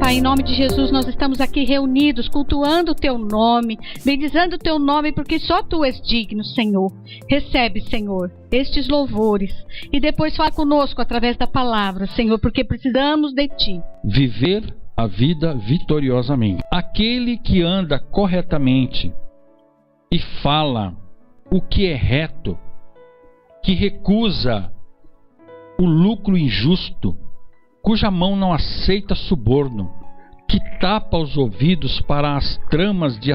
Pai, em nome de Jesus, nós estamos aqui reunidos, cultuando o Teu nome, bendizendo o Teu nome, porque só Tu és digno, Senhor. Recebe, Senhor, estes louvores e depois fala conosco através da palavra, Senhor, porque precisamos de Ti. Viver a vida vitoriosamente. Aquele que anda corretamente e fala o que é reto, que recusa o lucro injusto, cuja mão não aceita suborno, que tapa os ouvidos para as tramas de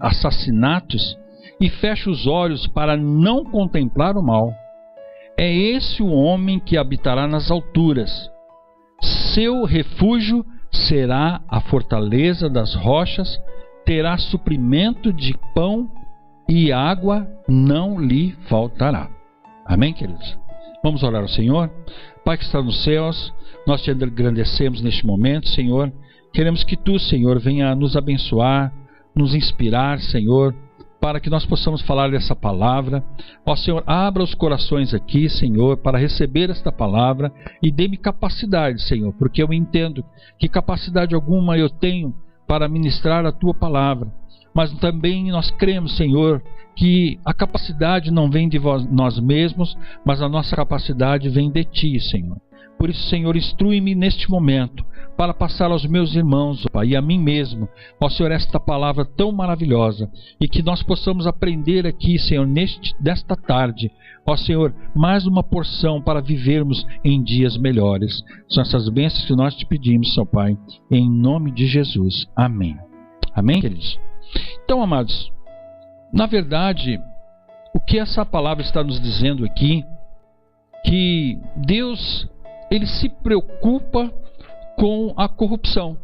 assassinatos e fecha os olhos para não contemplar o mal. É esse o homem que habitará nas alturas. Seu refúgio será a fortaleza das rochas, terá suprimento de pão e água não lhe faltará. Amém, queridos? Vamos orar ao Senhor. Pai que está nos céus, nós te agradecemos neste momento, Senhor. Queremos que Tu, Senhor, venha nos abençoar, nos inspirar, Senhor, para que nós possamos falar dessa palavra. Ó Senhor, abra os corações aqui, Senhor, para receber esta palavra e dê-me capacidade, Senhor, porque eu entendo que capacidade alguma eu tenho para ministrar a Tua palavra. Mas também nós cremos, Senhor, que a capacidade não vem de nós mesmos, mas a nossa capacidade vem de Ti, Senhor. Por isso, Senhor, instrui-me neste momento para passar aos meus irmãos, ó Pai, e a mim mesmo, ó Senhor, esta palavra tão maravilhosa, e que nós possamos aprender aqui, Senhor, nesta tarde, ó Senhor, mais uma porção para vivermos em dias melhores. São essas bênçãos que nós te pedimos, São Pai, em nome de Jesus. Amém. Amém, queridos? Então, amados, na verdade, o que essa palavra está nos dizendo aqui, que Deus, Ele se preocupa com a corrupção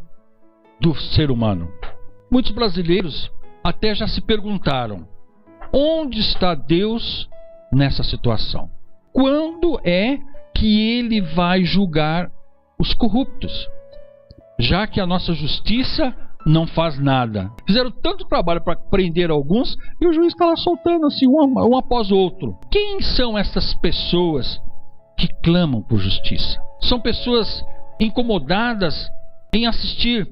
do ser humano. Muitos brasileiros até já se perguntaram: onde está Deus nessa situação? Quando é que Ele vai julgar os corruptos? Já que a nossa justiça não faz nada. Fizeram tanto trabalho para prender alguns e o juiz está lá soltando assim um após o outro. Quem são essas pessoas que clamam por justiça? São pessoas incomodadas em assistir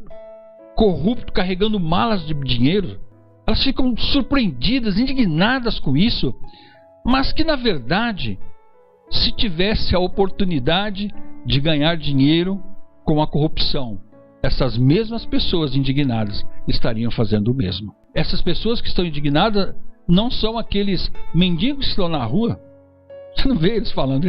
corrupto carregando malas de dinheiro. Elas ficam surpreendidas, indignadas com isso, mas que na verdade, se tivesse a oportunidade de ganhar dinheiro com a corrupção, essas mesmas pessoas indignadas estariam fazendo o mesmo. Essas pessoas que estão indignadas não são aqueles mendigos que estão na rua. Você não vê eles falando,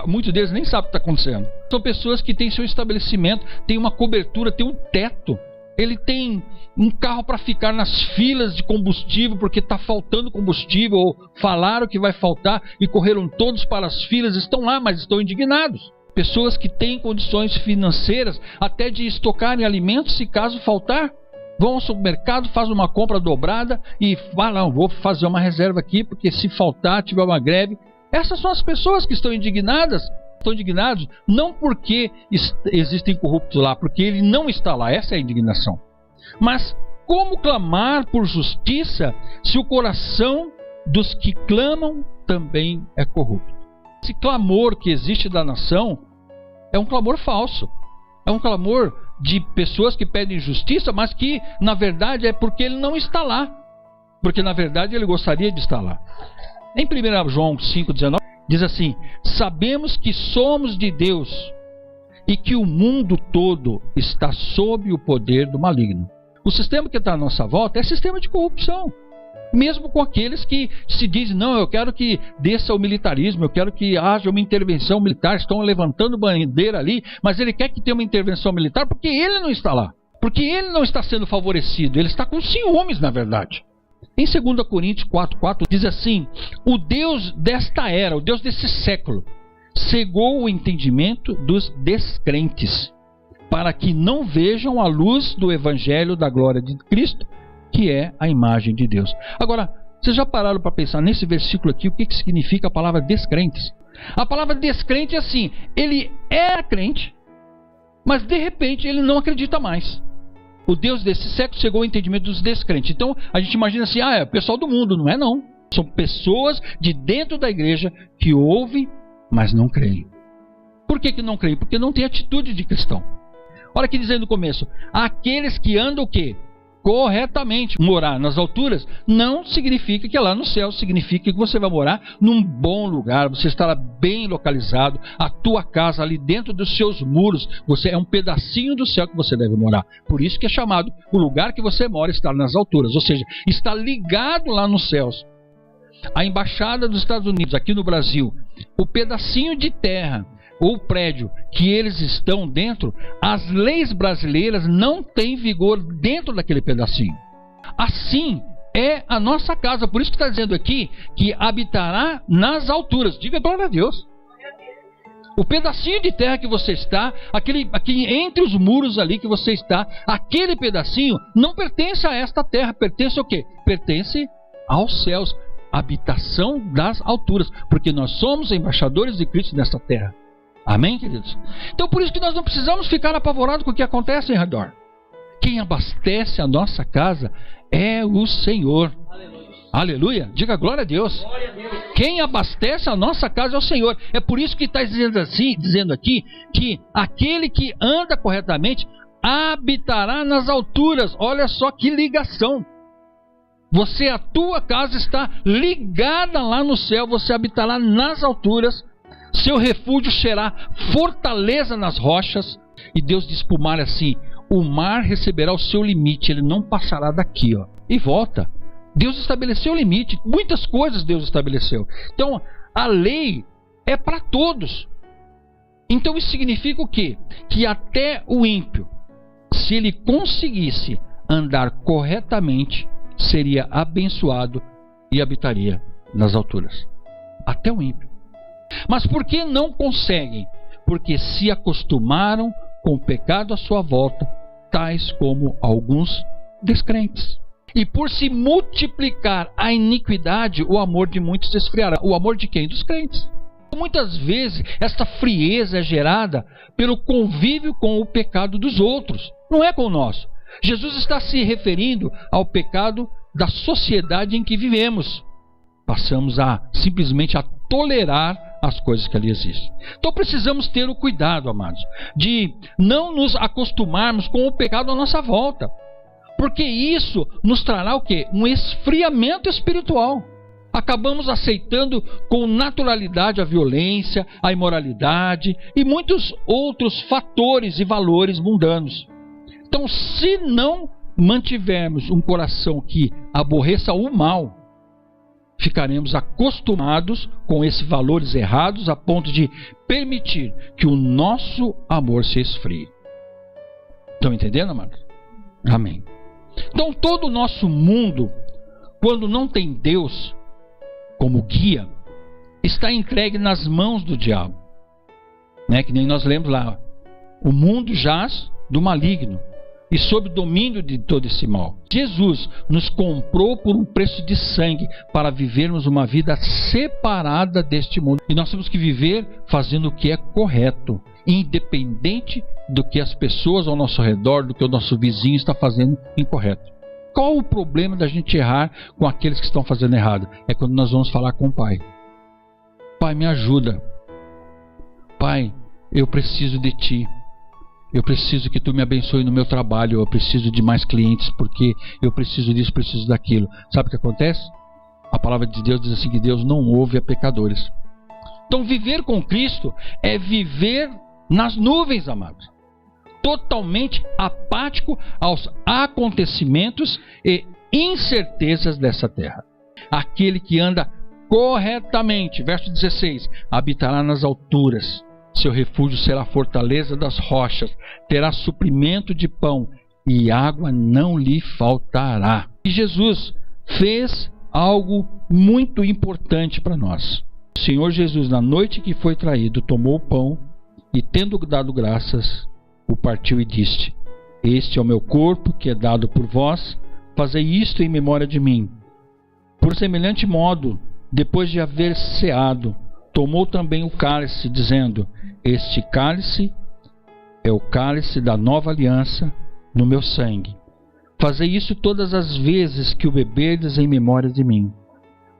muitos deles nem sabem o que está acontecendo. São pessoas que têm seu estabelecimento, têm uma cobertura, têm um teto. Ele tem um carro para ficar nas filas de combustível porque está faltando combustível, ou falaram que vai faltar e correram todos para as filas, estão lá, mas estão indignados. Pessoas que têm condições financeiras até de estocarem alimentos se caso faltar. Vão ao supermercado, fazem uma compra dobrada e falam: vou fazer uma reserva aqui porque se faltar, tiver uma greve. Essas são as pessoas que estão indignadas. Estão indignados não porque existem corruptos lá, porque ele não está lá. Essa é a indignação. Mas como clamar por justiça se o coração dos que clamam também é corrupto? Esse clamor que existe da nação é um clamor falso. É um clamor de pessoas que pedem justiça, mas que na verdade é porque ele não está lá. Porque na verdade ele gostaria de estar lá. Em 1 João 5,19 diz assim: sabemos que somos de Deus e que o mundo todo está sob o poder do maligno. O sistema que está à nossa volta é sistema de corrupção. Mesmo com aqueles que se dizem: não, eu quero que desça o militarismo, eu quero que haja uma intervenção militar, estão levantando bandeira ali, mas ele quer que tenha uma intervenção militar porque ele não está lá, porque ele não está sendo favorecido, ele está com ciúmes na verdade. Em 2 Coríntios 4,4 diz assim: o Deus desta era, o Deus desse século, cegou o entendimento dos descrentes, para que não vejam a luz do evangelho da glória de Cristo, que é a imagem de Deus. Agora, vocês já pararam para pensar nesse versículo aqui, o que significa a palavra descrentes? A palavra descrente é assim: ele era crente, mas de repente ele não acredita mais. O Deus desse século chegou ao entendimento dos descrentes. Então a gente imagina assim: é o pessoal do mundo. Não é não. São pessoas de dentro da igreja que ouvem, mas não creem. Por que não creem? Porque não tem atitude de cristão. Olha o que diz aí no começo. Aqueles que andam o quê? Corretamente. Morar nas alturas não significa que é lá no céu, significa que você vai morar num bom lugar, você estará bem localizado, a tua casa ali dentro dos seus muros, você é um pedacinho do céu que você deve morar. Por isso que é chamado, o lugar que você mora está nas alturas, ou seja, está ligado lá nos céus. A embaixada dos Estados Unidos aqui no Brasil, o pedacinho de terra ou prédio que eles estão dentro, as leis brasileiras não têm vigor dentro daquele pedacinho. Assim é a nossa casa. Por isso que está dizendo aqui que habitará nas alturas. Diga glória a Deus. O pedacinho de terra que você está, aquele entre os muros ali que você está, aquele pedacinho não pertence a esta terra. Pertence ao quê? Pertence aos céus. Habitação das alturas. Porque nós somos embaixadores de Cristo nesta terra. Amém, queridos? Então por isso que nós não precisamos ficar apavorados com o que acontece em redor. Quem abastece a nossa casa é o Senhor. Aleluia. Aleluia. Diga glória a Deus. Glória a Deus. Quem abastece a nossa casa é o Senhor. É por isso que está dizendo aqui que aquele que anda corretamente habitará nas alturas. Olha só que ligação. A tua casa está ligada lá no céu. Você habitará nas alturas. Seu refúgio será fortaleza nas rochas. E Deus diz para o mar assim: o mar receberá o seu limite, ele não passará daqui, ó, e volta. Deus estabeleceu o limite, muitas coisas Deus estabeleceu. Então a lei é para todos. Então isso significa o quê? Que até o ímpio, se ele conseguisse andar corretamente, seria abençoado e habitaria nas alturas. Até o ímpio. Mas por que não conseguem? Porque se acostumaram com o pecado à sua volta, tais como alguns descrentes. E por se multiplicar a iniquidade, o amor de muitos esfriará. O amor de quem? Dos crentes. Muitas vezes esta frieza é gerada pelo convívio com o pecado dos outros, não é com o nosso. Jesus está se referindo ao pecado da sociedade em que vivemos. Passamos simplesmente a tolerar as coisas que ali existem. Então precisamos ter o cuidado, amados, de não nos acostumarmos com o pecado à nossa volta, porque isso nos trará o quê? Um esfriamento espiritual. Acabamos aceitando com naturalidade a violência, a imoralidade e muitos outros fatores e valores mundanos. Então, se não mantivermos um coração que aborreça o mal, ficaremos acostumados com esses valores errados a ponto de permitir que o nosso amor se esfrie. Estão entendendo, amados? Amém. Então todo o nosso mundo, quando não tem Deus como guia, está entregue nas mãos do diabo. Que nem nós lemos lá. O mundo jaz do maligno e sob o domínio de todo esse mal. Jesus nos comprou por um preço de sangue para vivermos uma vida separada deste mundo. E nós temos que viver fazendo o que é correto, independente do que as pessoas ao nosso redor, do que o nosso vizinho está fazendo incorreto. Qual o problema da gente errar com aqueles que estão fazendo errado? É quando nós vamos falar com o Pai. Pai, me ajuda. Pai, eu preciso de Ti. Eu preciso que Tu me abençoe no meu trabalho. Eu preciso de mais clientes porque eu preciso disso, preciso daquilo. Sabe o que acontece? A palavra de Deus diz assim que Deus não ouve a pecadores. Então viver com Cristo é viver nas nuvens, amados. Totalmente apático aos acontecimentos e incertezas dessa terra. Aquele que anda corretamente, verso 16, habitará nas alturas. Seu refúgio será a fortaleza das rochas, terá suprimento de pão e água não lhe faltará. E Jesus fez algo muito importante para nós. O Senhor Jesus, na noite que foi traído, tomou o pão e, tendo dado graças, o partiu e disse: este é o meu corpo que é dado por vós, fazei isto em memória de mim. Por semelhante modo, depois de haver ceado, tomou também o cálice, dizendo: este cálice é o cálice da nova aliança no meu sangue. Fazei isso todas as vezes que o beberdes em memória de mim.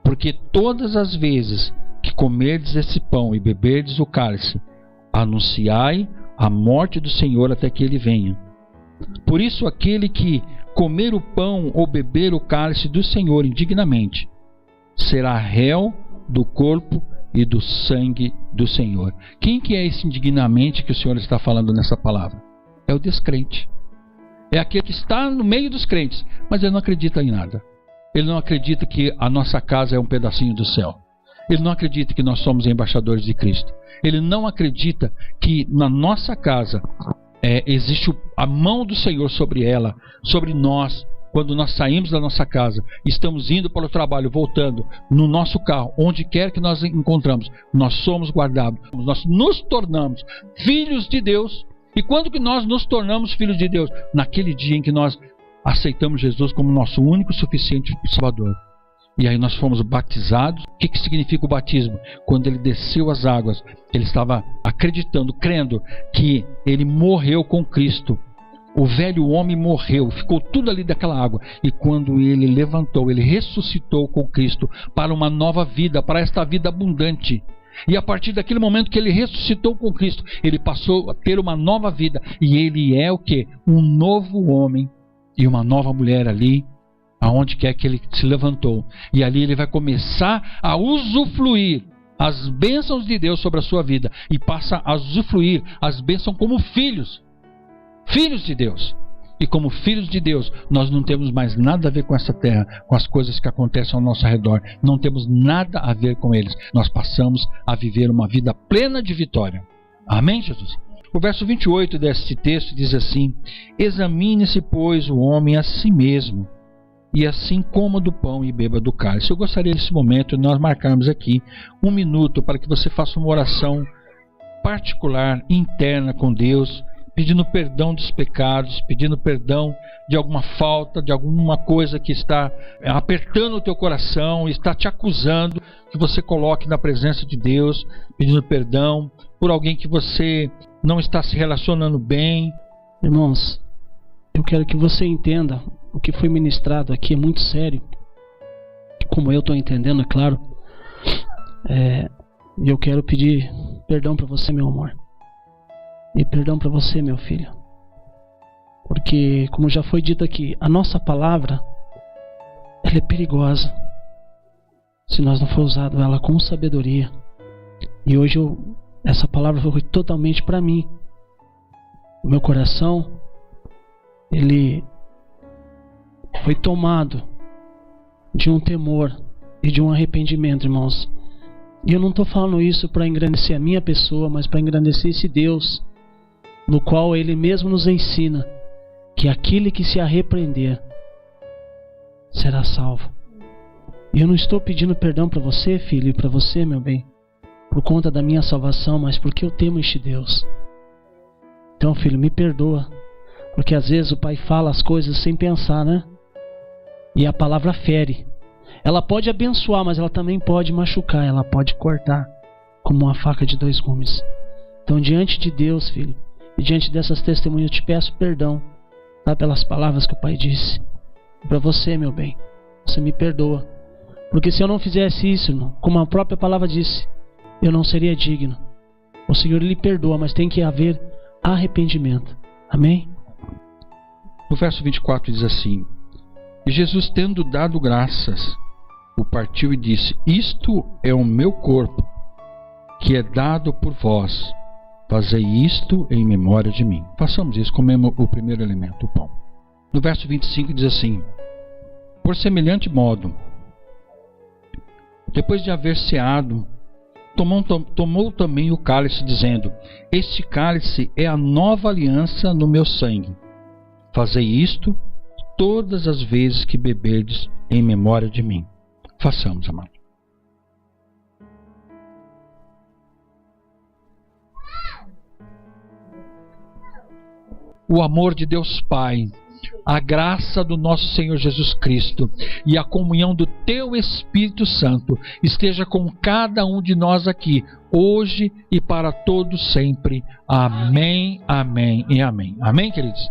Porque todas as vezes que comerdes esse pão e beberdes o cálice, anunciai a morte do Senhor até que ele venha. Por isso, aquele que comer o pão ou beber o cálice do Senhor indignamente será réu do corpo e do sangue do Senhor. Quem que é esse indignamente que o Senhor está falando nessa palavra? É o descrente. É aquele que está no meio dos crentes, mas ele não acredita em nada. Ele não acredita que a nossa casa é um pedacinho do céu. Ele não acredita que nós somos embaixadores de Cristo. Ele não acredita que na nossa casa existe a mão do Senhor sobre ela, sobre nós. Quando nós saímos da nossa casa, estamos indo para o trabalho, voltando, no nosso carro, onde quer que nós encontramos, nós somos guardados, nós nos tornamos filhos de Deus. E quando que nós nos tornamos filhos de Deus? Naquele dia em que nós aceitamos Jesus como nosso único e suficiente Salvador. E aí nós fomos batizados. O que significa o batismo? Quando ele desceu as águas, ele estava acreditando, crendo que ele morreu com Cristo. O velho homem morreu, ficou tudo ali daquela água. E quando ele levantou, ele ressuscitou com Cristo para uma nova vida, para esta vida abundante. E a partir daquele momento que ele ressuscitou com Cristo, ele passou a ter uma nova vida. E ele é o quê? Um novo homem e uma nova mulher ali, aonde quer que ele se levantou. E ali ele vai começar a usufruir as bênçãos de Deus sobre a sua vida. E passa a usufruir as bênçãos como filhos. Filhos de Deus. E como filhos de Deus, nós não temos mais nada a ver com essa terra, com as coisas que acontecem ao nosso redor. Não temos nada a ver com eles. Nós passamos a viver uma vida plena de vitória. Amém, Jesus? O verso 28 deste texto diz assim: examine-se, pois, o homem a si mesmo, e assim coma do pão e beba do cálice. Eu gostaria nesse momento de nós marcarmos aqui 1 minuto para que você faça uma oração particular, interna com Deus, pedindo perdão dos pecados, pedindo perdão de alguma falta, de alguma coisa que está apertando o teu coração, está te acusando, que você coloque na presença de Deus, pedindo perdão por alguém que você não está se relacionando bem. Irmãos, eu quero que você entenda, o que foi ministrado aqui é muito sério, como eu estou entendendo, é claro. E eu quero pedir perdão para você, meu amor. E perdão para você, meu filho. Porque, como já foi dito aqui, a nossa palavra, ela é perigosa se nós não for usado ela com sabedoria. E hoje essa palavra foi totalmente para mim. O meu coração, ele foi tomado de um temor e de um arrependimento, irmãos. E eu não estou falando isso para engrandecer a minha pessoa, mas para engrandecer esse Deus, no qual Ele mesmo nos ensina que aquele que se arrepender será salvo. E eu não estou pedindo perdão para você, filho, e para você, meu bem, por conta da minha salvação, mas porque eu temo este Deus. Então, filho, me perdoa, porque às vezes o pai fala as coisas sem pensar, né? E a palavra fere. Ela pode abençoar, mas ela também pode machucar, ela pode cortar, como uma faca de 2 gumes. Então, diante de Deus, filho, e diante dessas testemunhas, eu te peço perdão, tá, pelas palavras que o pai disse. Para você, meu bem, você me perdoa. Porque se eu não fizesse isso, irmão, como a própria palavra disse, eu não seria digno. O Senhor lhe perdoa, mas tem que haver arrependimento. Amém? No verso 24 diz assim: e Jesus, tendo dado graças, o partiu e disse: isto é o meu corpo, que é dado por vós. Fazei isto em memória de mim. Façamos isso, comemos o primeiro elemento, o pão. No verso 25 diz assim: por semelhante modo, depois de haver ceado, tomou também o cálice, dizendo: este cálice é a nova aliança no meu sangue. Fazei isto todas as vezes que beberdes em memória de mim. Façamos, amado. O amor de Deus Pai, a graça do nosso Senhor Jesus Cristo e a comunhão do Teu Espírito Santo esteja com cada um de nós aqui, hoje e para todos sempre. Amém, amém e amém. Amém, queridos?